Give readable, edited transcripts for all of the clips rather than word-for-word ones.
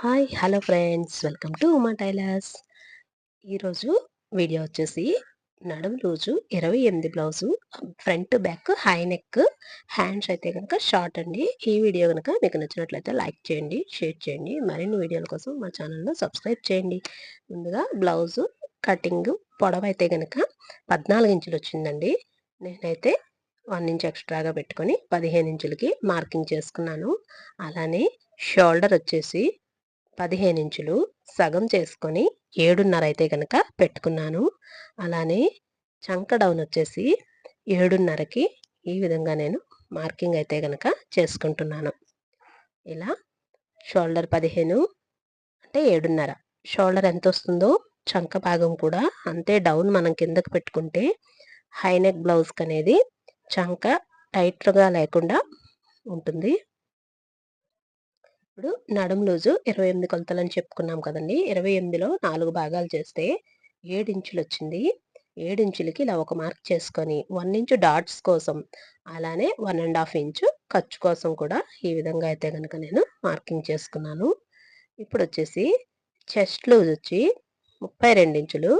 Hi hello friends, welcome to Uma tailors. ఈరోజు video వచ్చేసి నడుము loose 28 blouse, front back high neck, hands అయితే కనుక షార్ట్ అండి. ఈ వీడియో కనుక మీకు నచ్చినట్లయితే లైక్ చేయండి, షేర్ చేయండి. మరిన్ని వీడియోల కోసం మా ఛానల్ను సబ్స్క్రైబ్ చేయండి. ముందుగా బ్లౌజు కటింగ్ పొడవు అయితే కనుక 14 ఇంచులు వచ్చిందండి. నేనైతే 1 ఇంచ్ ఎక్స్ట్రాగా పెట్టుకొని 15 ఇంచులకి మార్కింగ్ చేసుకున్నాను. అలానే షోల్డర్ వచ్చేసి 15 ఇంచులు సగం చేసుకొని 7.5 అయితే కనుక పెట్టుకున్నాను. అలానే చంక డౌన్ వచ్చేసి 7.5కి ఈ విధంగా నేను మార్కింగ్ అయితే కనుక చేసుకుంటున్నాను. ఇలా షోల్డర్ 15 అంటే 7.5, షోల్డర్ ఎంత వస్తుందో చంక భాగం కూడా అంతే డౌన్ మనం కిందకు పెట్టుకుంటే హై నెక్ బ్లౌజ్కి అనేది చంక టైట్గా లేకుండా ఉంటుంది. ఇప్పుడు నడుము లూజు 28 కొలతలని చెప్పుకున్నాం కదండి. 28లో 4 భాగాలు చేస్తే 7 ఇంచులు వచ్చింది. 7 ఇంచులకి ఇలా ఒక మార్క్ చేసుకొని 1 ఇంచు డాట్స్ కోసం, అలానే 1.5 ఇంచు ఖర్చు కోసం కూడా ఈ విధంగా అయితే కనుక నేను మార్కింగ్ చేసుకున్నాను. ఇప్పుడు వచ్చేసి చెస్ట్ లూజ్ వచ్చి 32 ఇంచులు.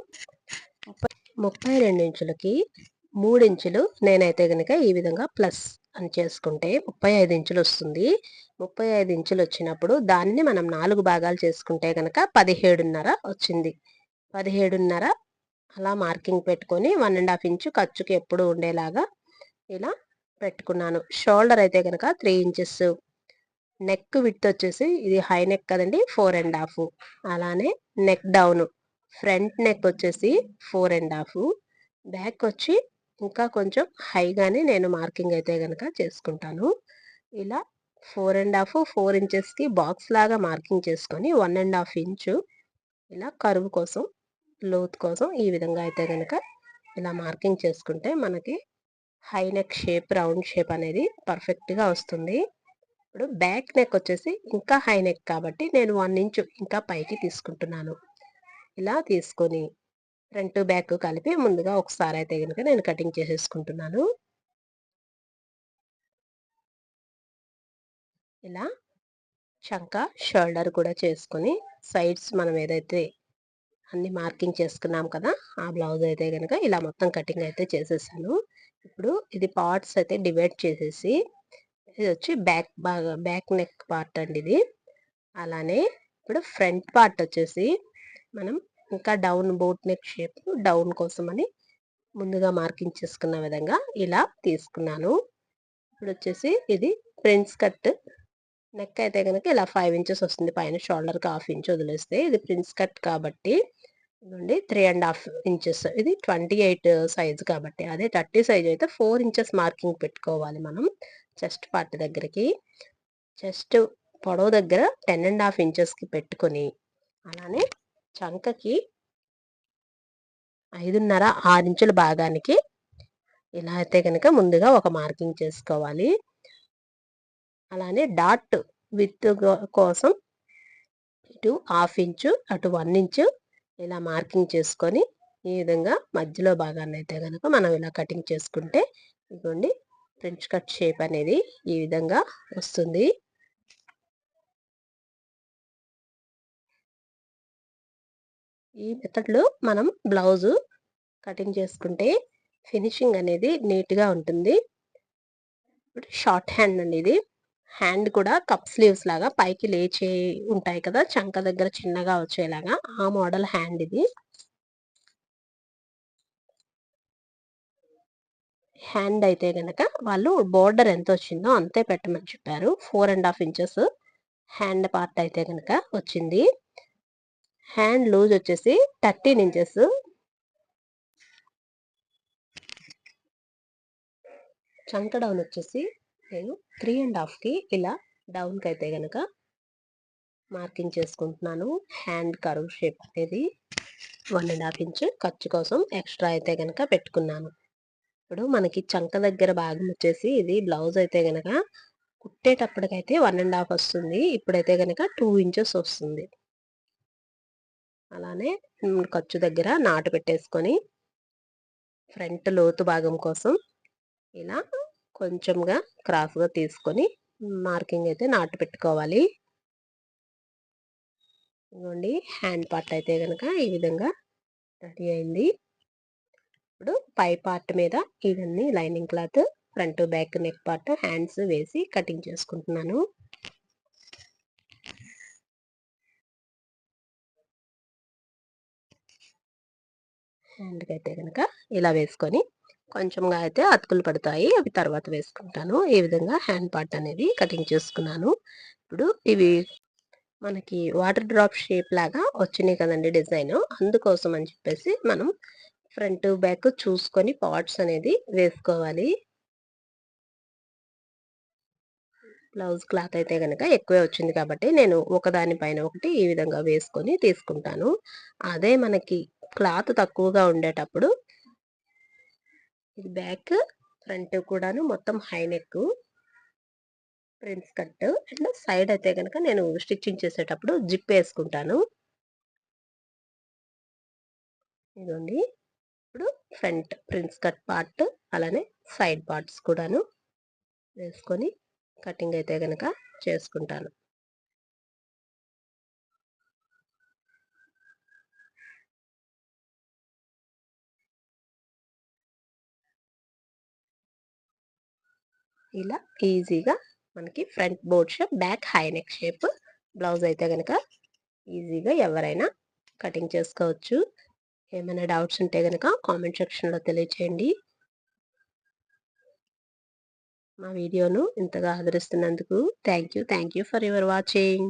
32 ఇంచులకి 3 ఇంచులు నేనైతే కనుక ఈ విధంగా ప్లస్ అని చేసుకుంటే 35 ఇంచులు వస్తుంది. 35 ఇంచులు వచ్చినప్పుడు దాన్ని మనం 4 భాగాలు చేసుకుంటే కనుక 17.5 వచ్చింది. 17.5 అలా మార్కింగ్ పెట్టుకొని 1.5 ఇంచు ఖర్చుకి ఎప్పుడు ఉండేలాగా ఇలా పెట్టుకున్నాను. షోల్డర్ అయితే కనుక 3 ఇంచెస్. నెక్ విడ్త్ వచ్చేసి ఇది హై నెక్ కదండి, 4.5. అలానే నెక్ డౌన్ ఫ్రంట్ నెక్ వచ్చేసి 4.5. బ్యాక్ వచ్చి ఇంకా కొంచెం హైగానే నేను మార్కింగ్ అయితే కనుక చేసుకుంటాను. ఇలా 4.5, 4 ఇంచెస్కి బాక్స్ లాగా మార్కింగ్ చేసుకొని 1.5 ఇంచు ఇలా కరువు కోసం, లోతు కోసం ఈ విధంగా అయితే కనుక ఇలా మార్కింగ్ చేసుకుంటే మనకి high neck shape, round shape అనేది పర్ఫెక్ట్గా వస్తుంది. ఇప్పుడు బ్యాక్ నెక్ వచ్చేసి ఇంకా హై నెక్ కాబట్టి నేను 1 ఇంచు ఇంకా పైకి తీసుకుంటున్నాను. ఇలా తీసుకొని ఫ్రంట్ బ్యాక్ కలిపి ముందుగా ఒకసారి అయితే కనుక నేను కటింగ్ చేసేసుకుంటున్నాను. ఇలా చంక షోల్డర్ కూడా చేసుకొని సైడ్స్ మనం ఏదైతే అన్ని మార్కింగ్ చేసుకున్నాం కదా, ఆ బ్లౌజ్ అయితే కనుక ఇలా మొత్తం కటింగ్ అయితే చేసేసాను. ఇప్పుడు ఇది పార్ట్స్ అయితే డివైడ్ చేసేసి, ఇది వచ్చి బ్యాక్ నెక్ పార్ట్ అండి ఇది. అలానే ఇప్పుడు ఫ్రంట్ పార్ట్ వచ్చేసి మనం ఇంకా down boat neck shape down కోసం అని ముందుగా మార్కింగ్ చేసుకున్న విధంగా ఇలా తీసుకున్నాను. ఇప్పుడు వచ్చేసి ఇది ప్రిన్స్ కట్ నెక్ అయితే కనుక ఇలా 5 ఇంచెస్ వస్తుంది. పైన షోల్డర్కి 1/2 ఇంచ్ వదిలేస్తే ఇది ప్రిన్స్ కట్ కాబట్టి ఇదిగోండి 3.5 ఇంచెస్. ఇది 28 సైజు కాబట్టి, అదే 30 సైజ్ అయితే 4 ఇంచెస్ మార్కింగ్ పెట్టుకోవాలి మనం చెస్ట్ పార్ట్ దగ్గరికి. చెస్ట్ పొడవు దగ్గర 10.5 ఇంచెస్కి పెట్టుకొని, అలానే చంకకి 5.5, 6 ఇంచుల భాగానికి ఇలా అయితే కనుక ముందుగా ఒక మార్కింగ్ చేసుకోవాలి. అలానే డాట్ విత్ కోసం ఇటు 1/2 ఇంచు, అటు 1 ఇంచు ఇలా మార్కింగ్ చేసుకొని ఈ విధంగా మధ్యలో భాగాన్ని అయితే కనుక మనం ఇలా కటింగ్ చేసుకుంటే ఇదిగోండి ఫ్రెంచ్ కట్ షేప్ అనేది ఈ విధంగా వస్తుంది. ఈ మెథడ్లో మనం బ్లౌజు కటింగ్ చేసుకుంటే ఫినిషింగ్ అనేది నీట్గా ఉంటుంది. ఇప్పుడు షార్ట్ హ్యాండ్ అండి ఇది. హ్యాండ్ కూడా కప్ స్లీవ్స్ లాగా పైకి లేచి ఉంటాయి కదా, చంక దగ్గర చిన్నగా వచ్చేలాగా, ఆ మోడల్ హ్యాండ్ ఇది. హ్యాండ్ అయితే కనుక వాళ్ళు బోర్డర్ ఎంత వచ్చిందో అంతే పెట్టమని చెప్పారు. 4.5 ఇంచెస్ హ్యాండ్ పార్ట్ అయితే కనుక వచ్చింది. హ్యాండ్ లూజ్ వచ్చేసి 13 ఇంచెస్. చంక డౌన్ వచ్చేసి నేను 3.5కి ఇలా డౌన్కి అయితే కనుక మార్కింగ్ చేసుకుంటున్నాను. హ్యాండ్ కర్వ్ షేప్ అనేది 1.5 ఇంచ్ ఖర్చు కోసం ఎక్స్ట్రా అయితే కనుక పెట్టుకున్నాను. ఇప్పుడు మనకి చంక దగ్గర భాగం వచ్చేసి ఇది బ్లౌజ్ అయితే కనుక కుట్టేటప్పటికైతే 1.5 వస్తుంది. ఇప్పుడైతే కనుక 2 ఇంచెస్ వస్తుంది. అలానే ఖర్చు దగ్గర నాటు పెట్టేసుకొని ఫ్రంట్ లోతు భాగం కోసం ఇలా కొంచెంగా క్రాస్గా తీసుకొని మార్కింగ్ అయితే నాటు పెట్టుకోవాలి. ఇదిగోండి హ్యాండ్ పార్ట్ అయితే కనుక ఈ విధంగా రెడీ అయింది. ఇప్పుడు పై పార్ట్ మీద ఇవన్నీ lining cloth front back neck part hands వేసి కటింగ్ చేసుకుంటున్నాను. హ్యాండ్కి అయితే కనుక ఇలా వేసుకొని కొంచెంగా అయితే అతుకులు పడతాయి, అవి తర్వాత వేసుకుంటాను. ఈ విధంగా హ్యాండ్ పార్ట్ అనేది కటింగ్ చేసుకున్నాను. ఇప్పుడు ఇవి మనకి వాటర్ డ్రాప్ షేప్ లాగా వచ్చినాయి కదండి డిజైన్, అందుకోసం అని చెప్పేసి మనం ఫ్రంట్ బ్యాక్ చూసుకొని పార్ట్స్ అనేది వేసుకోవాలి. బ్లౌజ్ క్లాత్ అయితే కనుక ఎక్కువే వచ్చింది కాబట్టి నేను ఒకదాని పైన ఒకటి ఈ విధంగా వేసుకొని తీసుకుంటాను. అదే మనకి క్లాత్ తక్కువగా ఉండేటప్పుడు ఇది బ్యాక్ ఫ్రంట్ కూడాను మొత్తం high neck prince cut and side అయితే కనుక నేను స్టిచ్చింగ్ చేసేటప్పుడు జిప్ వేసుకుంటాను. ఇదిగోండి ఇప్పుడు ఫ్రంట్ ప్రిన్స్ కట్ పార్ట్ అలానే సైడ్ పార్ట్స్ కూడాను వేసుకొని కటింగ్ అయితే కనుక చేసుకుంటాను. ఇలా ఈజీగా మనకి front board shape back high neck shape blouse అయితే కనుక ఈజీగా ఎవరైనా కటింగ్ చేసుకోవచ్చు. ఏమైనా డౌట్స్ ఉంటే కనుక కామెంట్ సెక్షన్లో తెలియచేయండి. మా వీడియోను ఇంతగా ఆదరిస్తున్నందుకు thank you for your watching.